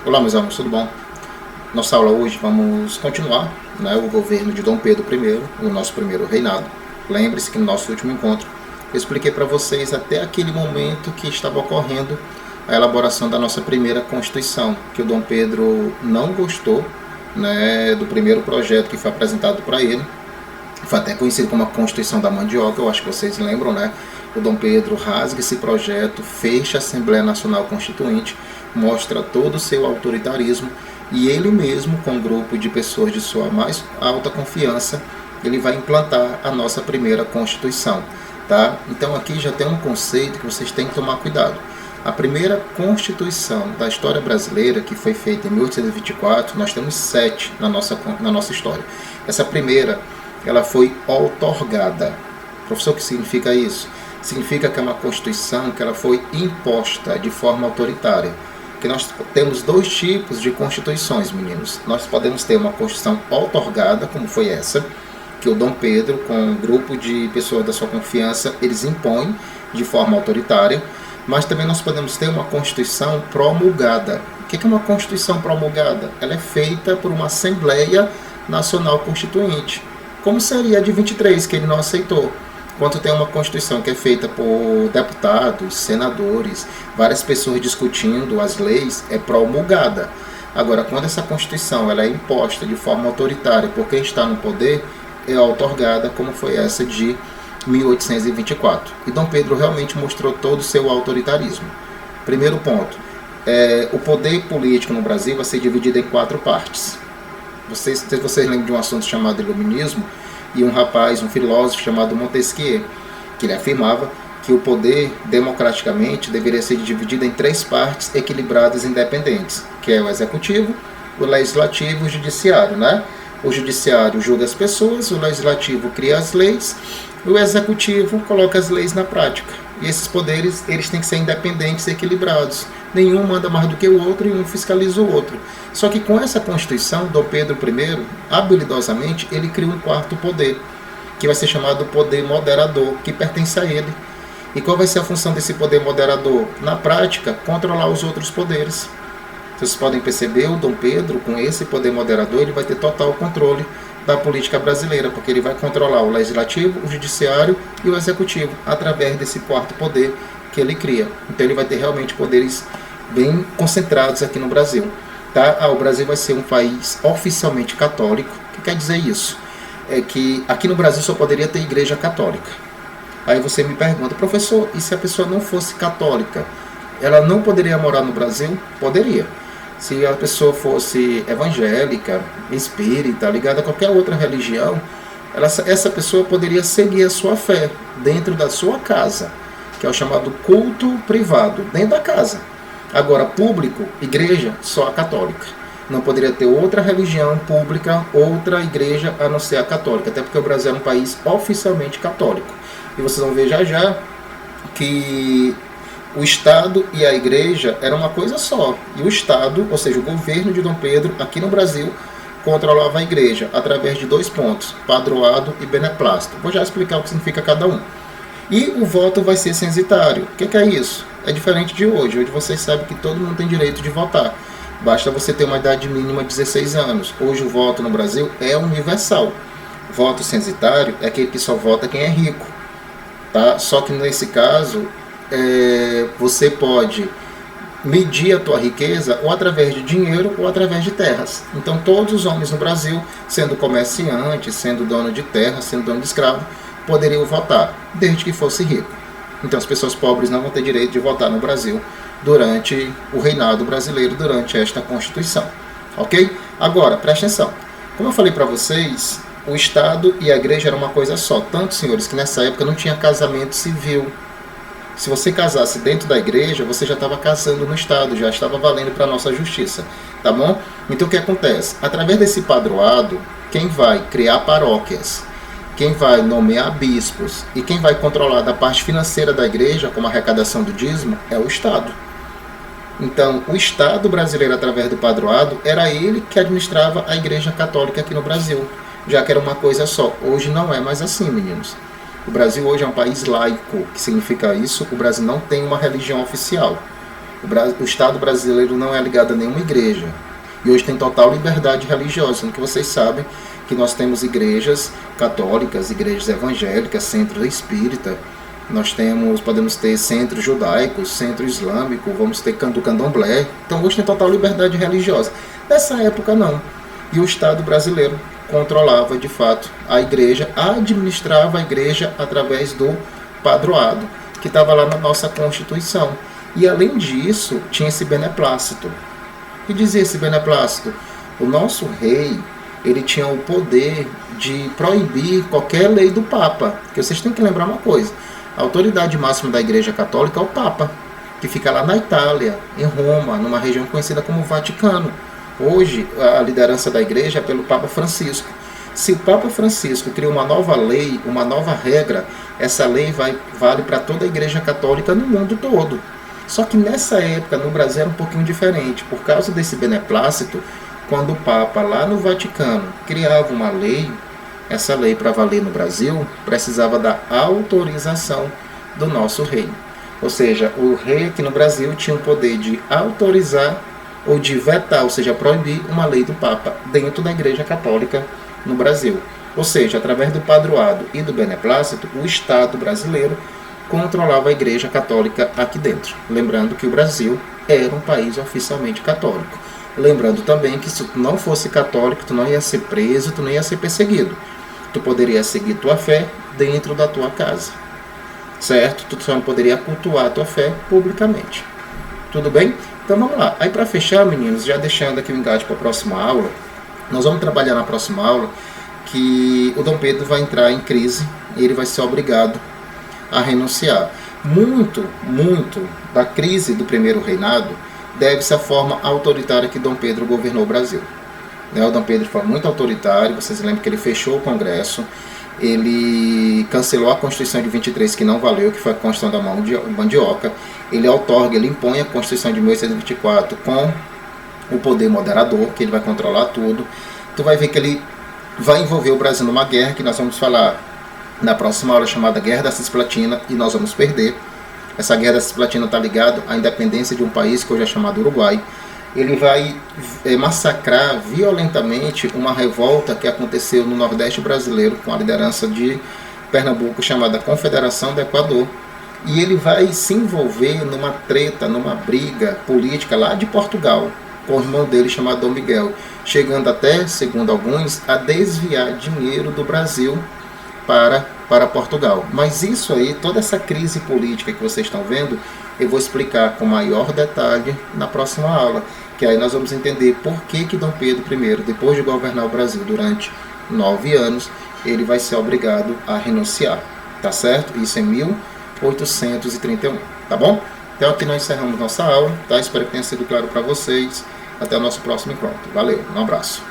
Olá, meus amigos, tudo bom? Nossa aula hoje vamos continuar, o governo de Dom Pedro I, o nosso primeiro reinado. Lembre-se que no nosso último encontro eu expliquei para vocês até aquele momento que estava ocorrendo a elaboração da nossa primeira Constituição, que o Dom Pedro não gostou, do primeiro projeto que foi apresentado para ele. Foi até conhecido como a Constituição da Mandioca, eu acho que vocês lembram, O Dom Pedro rasga esse projeto, fecha a Assembleia Nacional Constituinte, mostra todo o seu autoritarismo e ele mesmo, com um grupo de pessoas de sua mais alta confiança, ele vai implantar a nossa primeira Constituição, tá? Então aqui já tem um conceito que vocês têm que tomar cuidado. A primeira Constituição da história brasileira, que foi feita em 1824, nós temos 7 na nossa história. Essa primeira, ela foi outorgada. Professor, o que significa isso? Significa que é uma Constituição que ela foi imposta de forma autoritária. Que nós temos dois tipos de constituições, meninos. Nós podemos ter uma Constituição outorgada, como foi essa, que o Dom Pedro, com um grupo de pessoas da sua confiança, eles impõem de forma autoritária. Mas também nós podemos ter uma Constituição promulgada. O que é uma Constituição promulgada? Ela é feita por uma Assembleia Nacional Constituinte. Como seria a de 23, que ele não aceitou? Quando tem uma Constituição que é feita por deputados, senadores, várias pessoas discutindo as leis, é promulgada. Agora, quando essa Constituição ela é imposta de forma autoritária por quem está no poder, é outorgada, como foi essa de 1824. E Dom Pedro realmente mostrou todo o seu autoritarismo. Primeiro ponto, o poder político no Brasil vai ser dividido em 4 partes. Vocês lembram de um assunto chamado Iluminismo, e um filósofo chamado Montesquieu, que ele afirmava que o poder democraticamente deveria ser dividido em 3 partes equilibradas e independentes, que é o executivo, o legislativo e o judiciário, O judiciário julga as pessoas, o legislativo cria as leis, o executivo coloca as leis na prática. E esses poderes, eles têm que ser independentes e equilibrados. Nenhum manda mais do que o outro e um fiscaliza o outro. Só que com essa Constituição, Dom Pedro I, habilidosamente, ele cria um 4º poder, que vai ser chamado poder moderador, que pertence a ele. E qual vai ser a função desse poder moderador? Na prática, controlar os outros poderes. Vocês podem perceber, o Dom Pedro, com esse poder moderador, ele vai ter total controle da política brasileira, porque ele vai controlar o legislativo, o judiciário e o executivo, através desse 4º poder que ele cria. Então ele vai ter realmente poderes bem concentrados aqui no Brasil. O Brasil vai ser um país oficialmente católico. O que quer dizer isso? É que aqui no Brasil só poderia ter igreja católica. Aí você me pergunta, professor, e se a pessoa não fosse católica? Ela não poderia morar no Brasil? Poderia. Se a pessoa fosse evangélica, espírita, ligada a qualquer outra religião, essa pessoa poderia seguir a sua fé dentro da sua casa, que é o chamado culto privado, dentro da casa. Agora, público, igreja, só a católica. Não poderia ter outra religião pública, outra igreja, a não ser a católica, até porque o Brasil é um país oficialmente católico. E vocês vão ver já que o Estado e a Igreja eram uma coisa só. E o Estado, ou seja, o governo de Dom Pedro, aqui no Brasil, controlava a Igreja através de 2 pontos, padroado e beneplácito. Vou já explicar o que significa cada um. E o voto vai ser censitário. O que é isso? É diferente de hoje. Hoje vocês sabem que todo mundo tem direito de votar. Basta você ter uma idade mínima de 16 anos. Hoje o voto no Brasil é universal. Voto censitário é aquele que só vota quem é rico. Só que nesse caso, você pode medir a tua riqueza ou através de dinheiro ou através de terras. Então todos os homens no Brasil, sendo comerciante, sendo dono de terra, sendo dono de escravo, poderiam votar, desde que fosse rico. Então as pessoas pobres não vão ter direito de votar no Brasil durante o reinado brasileiro, durante esta Constituição. Ok? Agora, presta atenção. Como eu falei para vocês, o Estado e a Igreja eram uma coisa só. Tanto, senhores, que nessa época não tinha casamento civil. Se você casasse dentro da igreja, você já estava casando no Estado, já estava valendo para a nossa justiça, tá bom? Então o que acontece? Através desse padroado, quem vai criar paróquias, quem vai nomear bispos e quem vai controlar da parte financeira da igreja, como a arrecadação do dízimo, é o Estado. Então, o Estado brasileiro, através do padroado, era ele que administrava a Igreja Católica aqui no Brasil, já que era uma coisa só. Hoje não é mais assim, meninos. O Brasil hoje é um país laico. O que significa isso? O Brasil não tem uma religião oficial. O Estado brasileiro não é ligado a nenhuma igreja. E hoje tem total liberdade religiosa, sendo que vocês sabem que nós temos igrejas católicas, igrejas evangélicas, centro espírita, podemos ter centro judaico, centro islâmico, vamos ter do candomblé. Então hoje tem total liberdade religiosa. Nessa época não. E o Estado brasileiro controlava de fato a igreja, administrava a igreja através do padroado, que estava lá na nossa Constituição. E além disso, tinha esse beneplácito. E dizia esse beneplácito: o nosso rei, ele tinha o poder de proibir qualquer lei do Papa. Porque vocês têm que lembrar uma coisa: a autoridade máxima da Igreja Católica é o Papa, que fica lá na Itália, em Roma, numa região conhecida como Vaticano. Hoje, a liderança da Igreja é pelo Papa Francisco. Se o Papa Francisco cria uma nova lei, uma nova regra, essa lei vale para toda a Igreja Católica no mundo todo. Só que nessa época, no Brasil, era um pouquinho diferente. Por causa desse beneplácito, quando o Papa, lá no Vaticano, criava uma lei, essa lei, para valer no Brasil, precisava da autorização do nosso rei. Ou seja, o rei aqui no Brasil tinha o poder de autorizar ou de vetar, ou seja, proibir uma lei do Papa dentro da Igreja Católica no Brasil. Ou seja, através do padroado e do beneplácito, o Estado brasileiro controlava a Igreja Católica aqui dentro. Lembrando que o Brasil era um país oficialmente católico. Lembrando também que se tu não fosse católico, tu não ia ser preso, tu não ia ser perseguido. Tu poderia seguir tua fé dentro da tua casa. Certo? Tu só não poderia cultuar a tua fé publicamente. Tudo bem? Então vamos lá. Aí para fechar, meninos, já deixando aqui o engate para a próxima aula, nós vamos trabalhar na próxima aula que o Dom Pedro vai entrar em crise e ele vai ser obrigado a renunciar. Muito da crise do primeiro reinado deve-se à forma autoritária que Dom Pedro governou o Brasil. O Dom Pedro foi muito autoritário, vocês lembram que ele fechou o Congresso, ele cancelou a Constituição de 23, que não valeu, que foi a Constituição da Mandioca, ele outorga, ele impõe a Constituição de 1824 com o poder moderador, que ele vai controlar tudo. Tu vai ver que ele vai envolver o Brasil numa guerra, que nós vamos falar na próxima aula, chamada Guerra da Cisplatina, e nós vamos perder. Essa Guerra da Cisplatina está ligada à independência de um país que hoje é chamado Uruguai. Ele vai massacrar violentamente uma revolta que aconteceu no Nordeste brasileiro com a liderança de Pernambuco, chamada Confederação do Equador. E ele vai se envolver numa treta, numa briga política lá de Portugal, com o irmão dele chamado Dom Miguel, chegando até, segundo alguns, a desviar dinheiro do Brasil para Portugal. Mas isso aí, toda essa crise política que vocês estão vendo, eu vou explicar com maior detalhe na próxima aula, que aí nós vamos entender por que Dom Pedro I, depois de governar o Brasil durante 9 anos, ele vai ser obrigado a renunciar, tá certo? Isso em 1831, tá bom? Então aqui nós encerramos nossa aula, tá? Espero que tenha sido claro para vocês. Até o nosso próximo encontro. Valeu, um abraço.